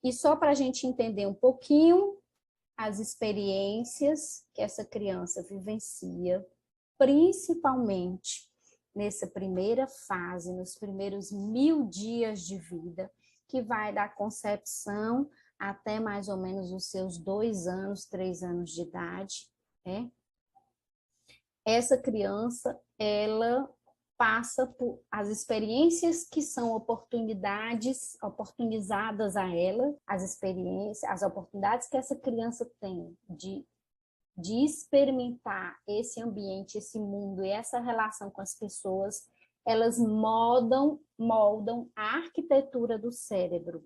E só para a gente entender um pouquinho as experiências que essa criança vivencia, principalmente nessa primeira fase, nos primeiros 1000 dias de vida, que vai da concepção até mais ou menos os seus 2 anos, 3 anos de idade, né? Essa criança, ela passa por as experiências que são oportunidades, oportunizadas a ela, as experiências, as oportunidades que essa criança tem de experimentar esse ambiente, esse mundo e essa relação com as pessoas, elas moldam a arquitetura do cérebro.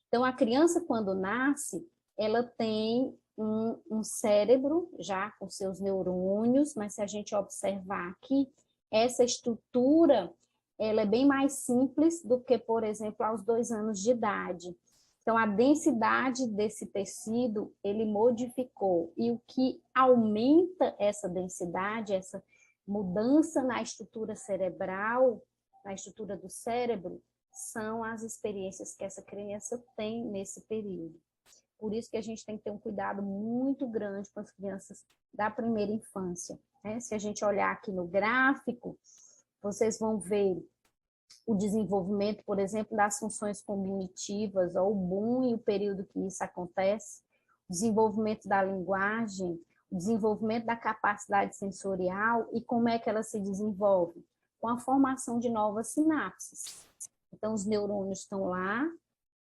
Então, a criança, quando nasce, ela tem um cérebro já com seus neurônios, mas se a gente observar aqui, essa estrutura, ela é bem mais simples do que, por exemplo, aos 2 anos de idade. Então, a densidade desse tecido, ele modificou. E o que aumenta essa densidade, essa mudança na estrutura cerebral, na estrutura do cérebro, são as experiências que essa criança tem nesse período. Por isso que a gente tem que ter um cuidado muito grande com as crianças da primeira infância, né? Se a gente olhar aqui no gráfico, vocês vão ver o desenvolvimento, por exemplo, das funções cognitivas, ou o boom e o período que isso acontece, o desenvolvimento da linguagem, o desenvolvimento da capacidade sensorial e como é que ela se desenvolve? Com a formação de novas sinapses. Então, os neurônios estão lá,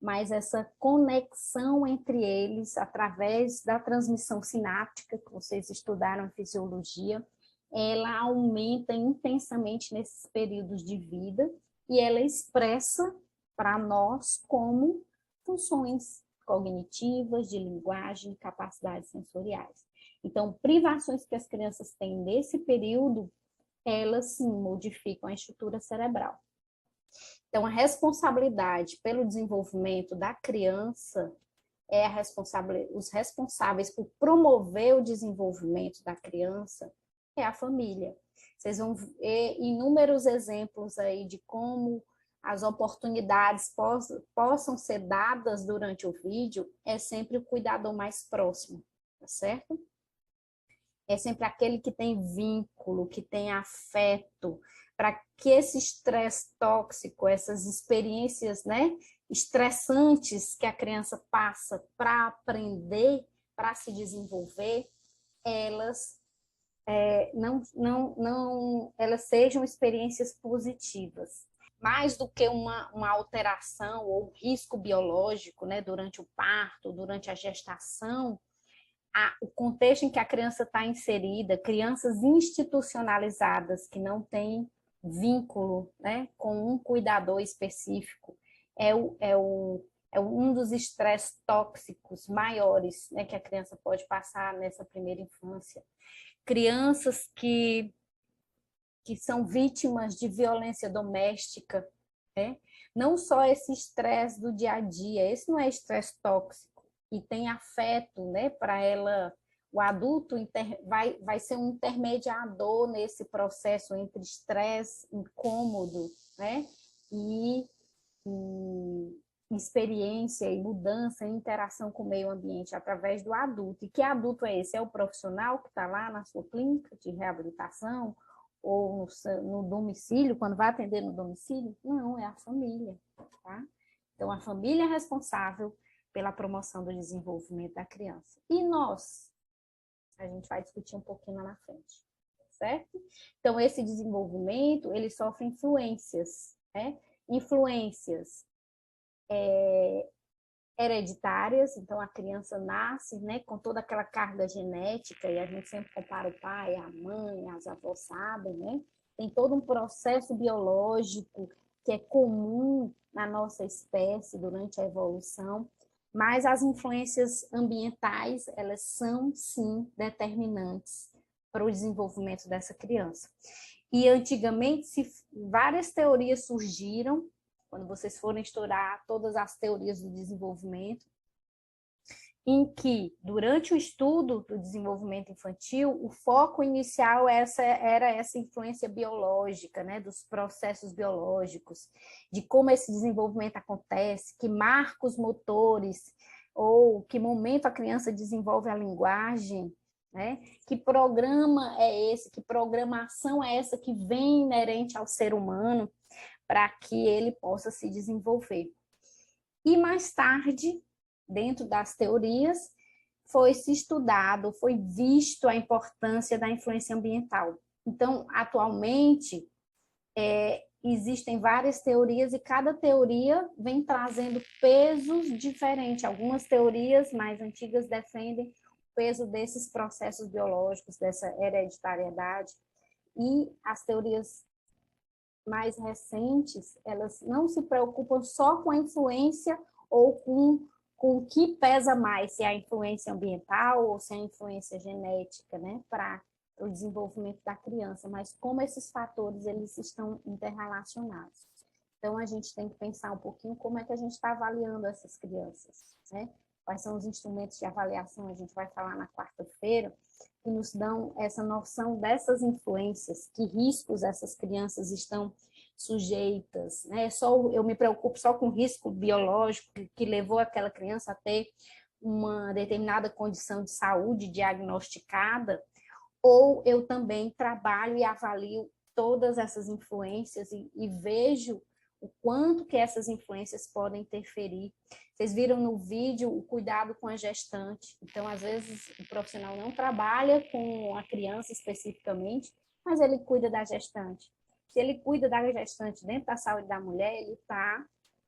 mas essa conexão entre eles, através da transmissão sináptica, que vocês estudaram em fisiologia, ela aumenta intensamente nesses períodos de vida e ela expressa para nós como funções cognitivas, de linguagem, capacidades sensoriais. Então, privações que as crianças têm nesse período, elas sim modificam a estrutura cerebral. Então, a responsabilidade pelo desenvolvimento da criança os responsáveis por promover o desenvolvimento da criança é a família. Vocês vão ver inúmeros exemplos aí de como as oportunidades possam ser dadas durante o vídeo, é sempre o cuidador mais próximo, tá certo? É sempre aquele que tem vínculo, que tem afeto, para que esse estresse tóxico, essas experiências, né, estressantes que a criança passa para aprender, para se desenvolver, elas elas sejam experiências positivas. Mais do que uma alteração ou risco biológico, né, durante o parto, durante a gestação, o contexto em que a criança está inserida, crianças institucionalizadas que não têm vínculo, né, com um cuidador específico, é um dos estresses tóxicos maiores, né, que a criança pode passar nessa primeira infância. Crianças que são vítimas de violência doméstica, né? Não só esse estresse do dia a dia, esse não é estresse tóxico, e tem afeto, né, para ela, o adulto vai ser um intermediador nesse processo entre estresse, incômodo, né, e experiência e mudança e interação com o meio ambiente através do adulto. E que adulto é esse? É o profissional que está lá na sua clínica de reabilitação ou no domicílio, quando vai atender no domicílio? Não, é a família, tá? Então, a família é responsável pela promoção do desenvolvimento da criança. E nós? A gente vai discutir um pouquinho lá na frente, certo? Então, esse desenvolvimento, ele sofre influências, né? Influências hereditárias, então a criança nasce, né, com toda aquela carga genética, e a gente sempre compara o pai, a mãe, as avós sabem, né? Tem todo um processo biológico que é comum na nossa espécie durante a evolução, mas as influências ambientais, elas são, sim, determinantes para o desenvolvimento dessa criança. E antigamente, várias teorias surgiram, quando vocês forem estudar todas as teorias do desenvolvimento, em que, durante o estudo do desenvolvimento infantil, o foco inicial era essa influência biológica, né, dos processos biológicos, de como esse desenvolvimento acontece, que marcos motores, ou que momento a criança desenvolve a linguagem, né? Que programa é esse, que programação é essa que vem inerente ao ser humano para que ele possa se desenvolver. E mais tarde, dentro das teorias, foi se estudado, foi visto a importância da influência ambiental. Então, atualmente, existem várias teorias e cada teoria vem trazendo pesos diferentes. Algumas teorias mais antigas defendem o peso desses processos biológicos, dessa hereditariedade, e as teorias mais recentes, elas não se preocupam só com a influência ou com o que pesa mais, se é a influência ambiental ou se é a influência genética, né, para o desenvolvimento da criança, mas como esses fatores eles estão interrelacionados. Então, a gente tem que pensar um pouquinho como é que a gente está avaliando essas crianças, né? Quais são os instrumentos de avaliação, a gente vai falar na quarta-feira, que nos dão essa noção dessas influências, que riscos essas crianças estão sujeitas, né? Eu me preocupo só com o risco biológico que levou aquela criança a ter uma determinada condição de saúde diagnosticada, ou eu também trabalho e avalio todas essas influências e vejo o quanto que essas influências podem interferir. Vocês viram no vídeo o cuidado com a gestante. Então, às vezes, o profissional não trabalha com a criança especificamente, mas ele cuida da gestante. Se ele cuida da gestante dentro da saúde da mulher, ele está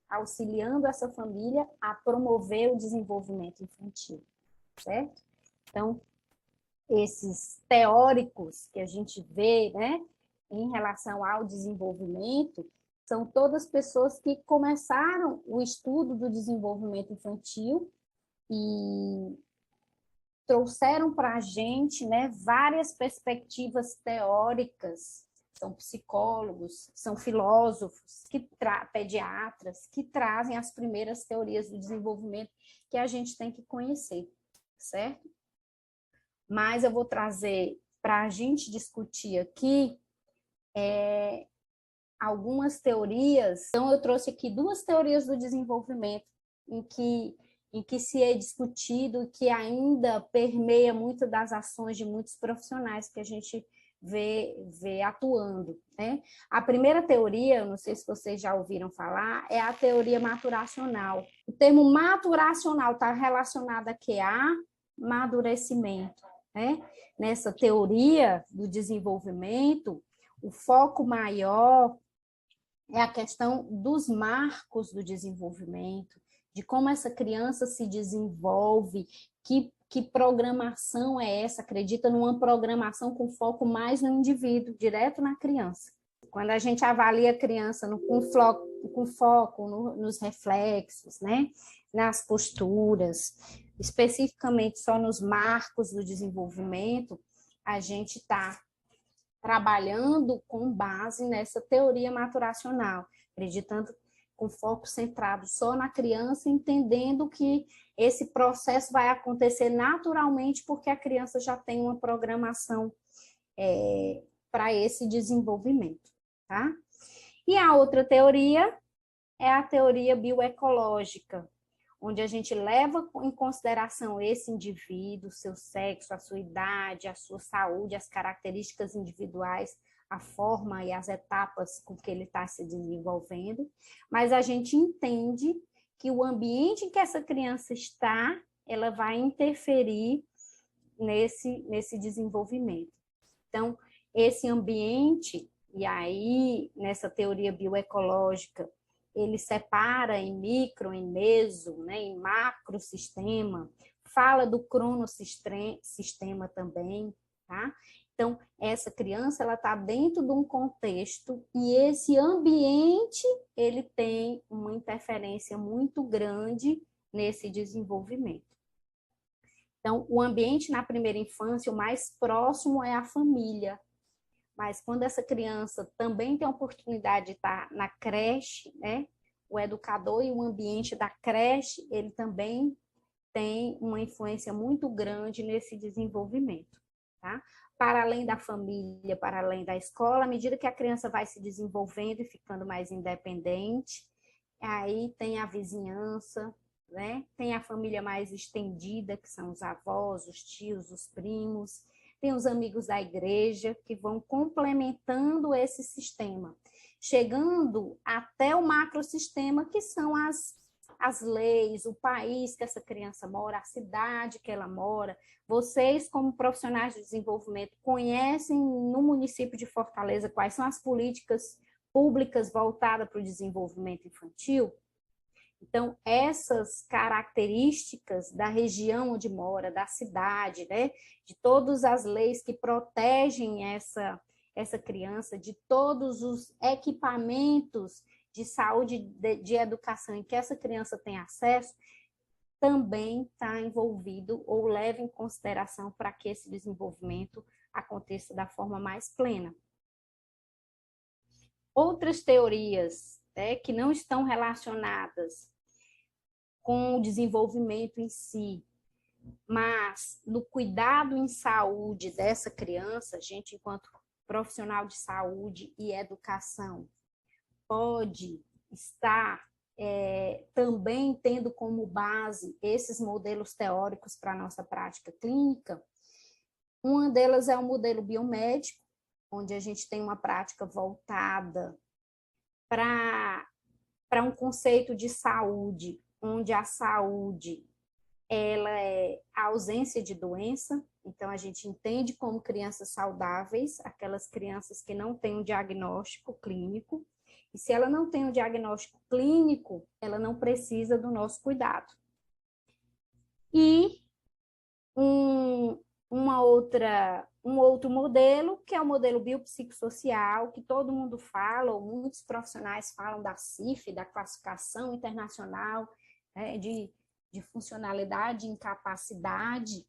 auxiliando essa família a promover o desenvolvimento infantil, certo? Então, esses teóricos que a gente vê, né, em relação ao desenvolvimento, são todas pessoas que começaram o estudo do desenvolvimento infantil e trouxeram para a gente, né, várias perspectivas teóricas. São psicólogos, são filósofos, pediatras, que trazem as primeiras teorias do desenvolvimento que a gente tem que conhecer, certo? Mas eu vou trazer para a gente discutir aqui algumas teorias. Então, eu trouxe aqui 2 teorias do desenvolvimento em que se é discutido e que ainda permeia muito das ações de muitos profissionais que a gente vê atuando, né? A primeira teoria, não sei se vocês já ouviram falar, é a teoria maturacional. O termo maturacional está relacionado aqui a amadurecimento, né? Nessa teoria do desenvolvimento, o foco maior é a questão dos marcos do desenvolvimento, de como essa criança se desenvolve, que programação é essa? Acredita numa programação com foco mais no indivíduo, direto na criança. Quando a gente avalia a criança com foco nos reflexos, né? Nas posturas, especificamente só nos marcos do desenvolvimento, a gente está trabalhando com base nessa teoria maturacional, acreditando com foco centrado só na criança, entendendo que esse processo vai acontecer naturalmente porque a criança já tem uma programação para esse desenvolvimento, tá? E a outra teoria é a teoria bioecológica, onde a gente leva em consideração esse indivíduo, seu sexo, a sua idade, a sua saúde, as características individuais, a forma e as etapas com que ele está se desenvolvendo, mas a gente entende que o ambiente em que essa criança está, ela vai interferir nesse desenvolvimento. Então, esse ambiente, e aí, nessa teoria bioecológica, ele separa em micro, em meso, né, em macrosistema, fala do cronossistema também, tá? Então, essa criança, ela está dentro de um contexto e esse ambiente, ele tem uma interferência muito grande nesse desenvolvimento. Então, o ambiente na primeira infância, o mais próximo é a família, mas quando essa criança também tem a oportunidade de estar na creche, né? O educador e o ambiente da creche, ele também tem uma influência muito grande nesse desenvolvimento, tá? Para além da família, para além da escola, à medida que a criança vai se desenvolvendo e ficando mais independente, aí tem a vizinhança, né? Tem a família mais estendida, que são os avós, os tios, os primos, tem os amigos da igreja, que vão complementando esse sistema, chegando até o macrosistema, que são as leis, o país que essa criança mora, a cidade que ela mora. Vocês, como profissionais de desenvolvimento, conhecem no município de Fortaleza quais são as políticas públicas voltadas para o desenvolvimento infantil? Então, essas características da região onde mora, da cidade, né, de todas as leis que protegem essa criança, de todos os equipamentos de saúde, de educação em que essa criança tem acesso, também está envolvido ou leva em consideração para que esse desenvolvimento aconteça da forma mais plena. Outras teorias, né, que não estão relacionadas com o desenvolvimento em si, mas no cuidado em saúde dessa criança, a gente, enquanto profissional de saúde e educação, pode estar também tendo como base esses modelos teóricos para a nossa prática clínica. Uma delas é o modelo biomédico, onde a gente tem uma prática voltada para um conceito de saúde, onde a saúde ela é a ausência de doença. Então, a gente entende como crianças saudáveis, aquelas crianças que não têm um diagnóstico clínico, e se ela não tem um diagnóstico clínico, ela não precisa do nosso cuidado. E um outro modelo, que é o modelo biopsicossocial, que todo mundo fala, ou muitos profissionais falam da CIF, da Classificação Internacional, né, de funcionalidade e incapacidade,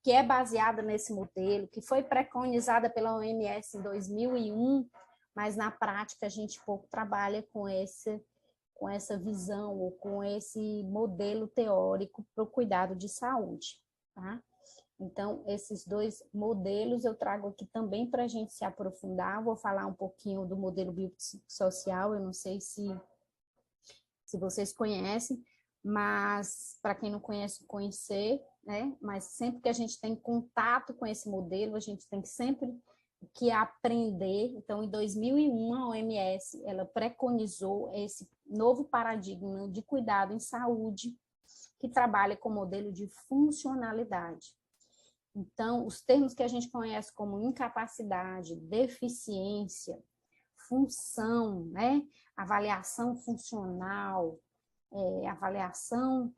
que é baseada nesse modelo, que foi preconizada pela OMS em 2001, mas na prática a gente pouco trabalha com essa visão ou com esse modelo teórico para o cuidado de saúde, tá? Então, esses dois modelos eu trago aqui também para a gente se aprofundar. Vou falar um pouquinho do modelo biopsicossocial, eu não sei se vocês conhecem, mas para quem não conhece, conhecer, né? Mas sempre que a gente tem contato com esse modelo, a gente tem sempre que aprender. Então, em 2001, a OMS, ela preconizou esse novo paradigma de cuidado em saúde, que trabalha com o modelo de funcionalidade. Então, os termos que a gente conhece como incapacidade, deficiência, função, né? Avaliação funcional, avaliação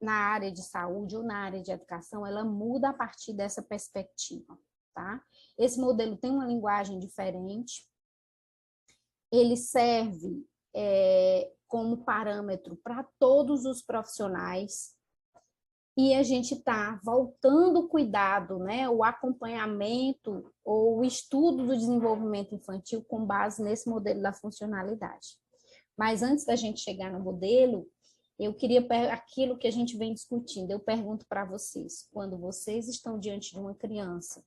na área de saúde ou na área de educação, ela muda a partir dessa perspectiva, tá? Esse modelo tem uma linguagem diferente, ele serve como parâmetro para todos os profissionais, e a gente está voltando o cuidado, né, o acompanhamento ou o estudo do desenvolvimento infantil com base nesse modelo da funcionalidade. Mas antes da gente chegar no modelo, eu queria aquilo que a gente vem discutindo. Eu pergunto para vocês, quando vocês estão diante de uma criança,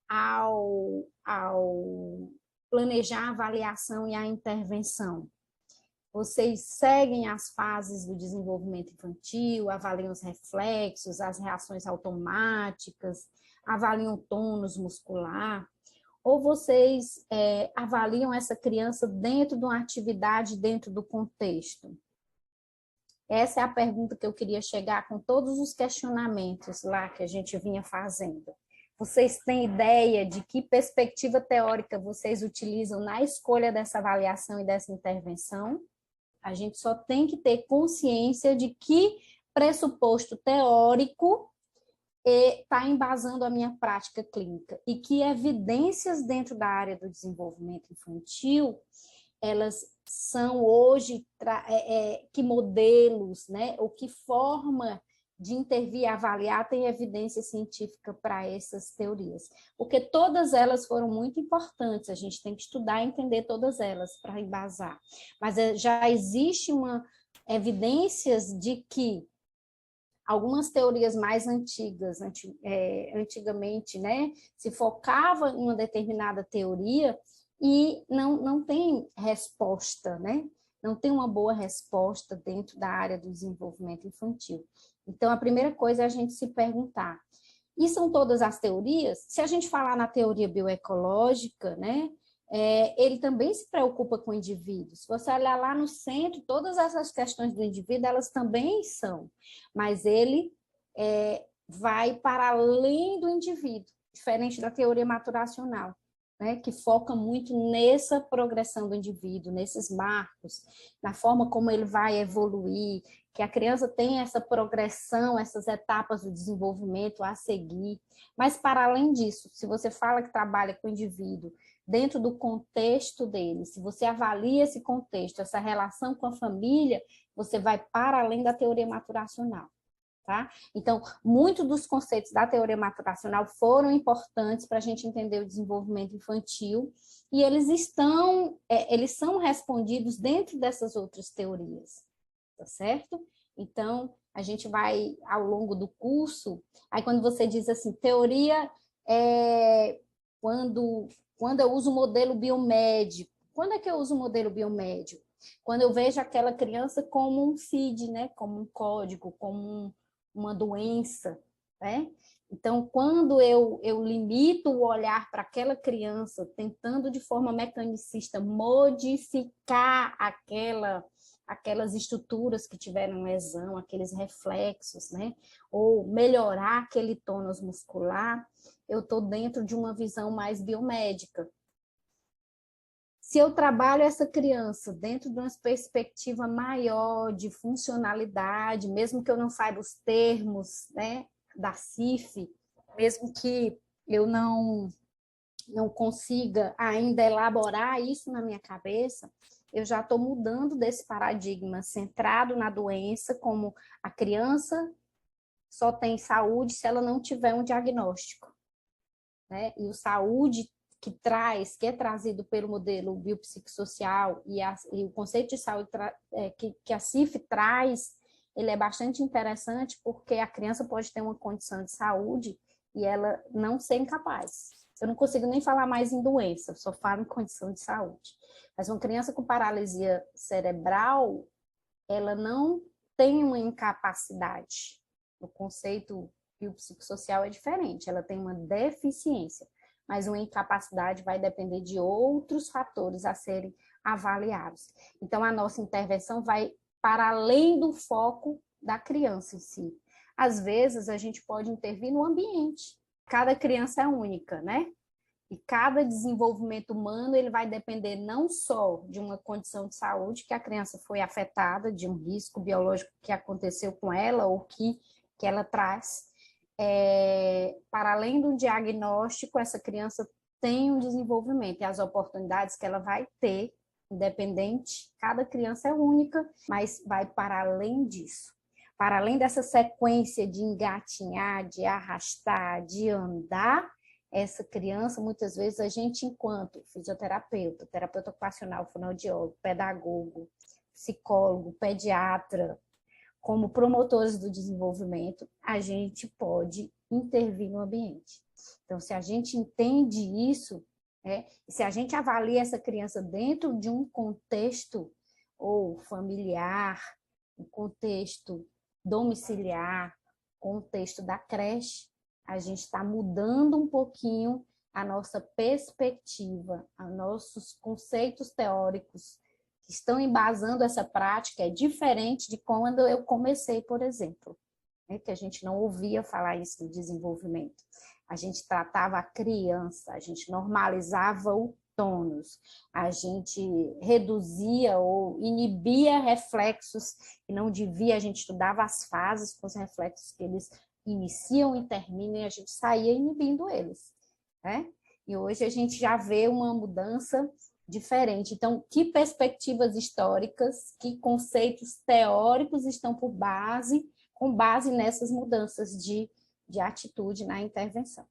ao planejar a avaliação e a intervenção, vocês seguem as fases do desenvolvimento infantil, avaliam os reflexos, as reações automáticas, avaliam o tônus muscular, ou vocês avaliam essa criança dentro de uma atividade, dentro do contexto? Essa é a pergunta que eu queria chegar com todos os questionamentos lá que a gente vinha fazendo. Vocês têm ideia de que perspectiva teórica vocês utilizam na escolha dessa avaliação e dessa intervenção? A gente só tem que ter consciência de que pressuposto teórico está embasando a minha prática clínica e que evidências dentro da área do desenvolvimento infantil, elas são hoje que modelos, né, ou que forma de intervir e avaliar tem evidência científica para essas teorias. Porque todas elas foram muito importantes, a gente tem que estudar e entender todas elas para embasar. Mas já existe evidências de que algumas teorias mais antigas, antigamente, né, se focava em uma determinada teoria e não tem resposta, né? Não tem uma boa resposta dentro da área do desenvolvimento infantil. Então, a primeira coisa é a gente se perguntar, e são todas as teorias? Se a gente falar na teoria bioecológica, né, ele também se preocupa com o indivíduo. Se você olhar lá no centro, todas essas questões do indivíduo, elas também são, mas ele vai para além do indivíduo, diferente da teoria maturacional, né, que foca muito nessa progressão do indivíduo, nesses marcos, na forma como ele vai evoluir, que a criança tem essa progressão, essas etapas do desenvolvimento a seguir. Mas, para além disso, se você fala que trabalha com o indivíduo dentro do contexto dele, se você avalia esse contexto, essa relação com a família, você vai para além da teoria maturacional. Tá? Então, muitos dos conceitos da teoria maturacional foram importantes para a gente entender o desenvolvimento infantil e eles são respondidos dentro dessas outras teorias, tá certo? Então, a gente vai, ao longo do curso, aí quando você diz assim, teoria quando eu uso o modelo biomédico. Quando é que eu uso o modelo biomédico? Quando eu vejo aquela criança como um CID, né? Como um código, como uma doença, né? Então, quando eu limito o olhar para aquela criança, tentando de forma mecanicista modificar aquelas estruturas que tiveram lesão, aqueles reflexos, né? Ou melhorar aquele tônus muscular, eu estou dentro de uma visão mais biomédica. Se eu trabalho essa criança dentro de uma perspectiva maior de funcionalidade, mesmo que eu não saiba os termos, né, da CIF, mesmo que eu não consiga ainda elaborar isso na minha cabeça, eu já estou mudando desse paradigma centrado na doença, como a criança só tem saúde se ela não tiver um diagnóstico, né? E o saúde que é trazido pelo modelo biopsicossocial e o conceito de saúde que a CIF traz, ele é bastante interessante porque a criança pode ter uma condição de saúde e ela não ser incapaz. Eu não consigo nem falar mais em doença, só falo em condição de saúde. Mas uma criança com paralisia cerebral, ela não tem uma incapacidade. O conceito biopsicossocial é diferente, ela tem uma deficiência, mas uma incapacidade vai depender de outros fatores a serem avaliados. Então, a nossa intervenção vai para além do foco da criança em si. Às vezes, a gente pode intervir no ambiente. Cada criança é única, né? E cada desenvolvimento humano ele vai depender não só de uma condição de saúde que a criança foi afetada, de um risco biológico que aconteceu com ela ou que ela traz. Para além do diagnóstico, essa criança tem um desenvolvimento e as oportunidades que ela vai ter, independente, cada criança é única, mas vai para além disso. Para além dessa sequência de engatinhar, de arrastar, de andar, essa criança, muitas vezes, a gente, enquanto fisioterapeuta, terapeuta ocupacional, fonoaudiólogo, pedagogo, psicólogo, pediatra, como promotores do desenvolvimento, a gente pode intervir no ambiente. Então, se a gente entende isso, se a gente avalia essa criança dentro de um contexto ou familiar, um contexto domiciliar, contexto da creche, a gente está mudando um pouquinho a nossa perspectiva, os nossos conceitos teóricos que estão embasando essa prática é diferente de quando eu comecei, por exemplo, né, que a gente não ouvia falar isso do desenvolvimento. A gente tratava a criança, a gente normalizava o tônus, a gente reduzia ou inibia reflexos que não devia, a gente estudava as fases com os reflexos que eles iniciam e terminam e a gente saía inibindo eles, né? E hoje a gente já vê uma mudança diferente. Então, que perspectivas históricas, que conceitos teóricos estão com base nessas mudanças de atitude na intervenção.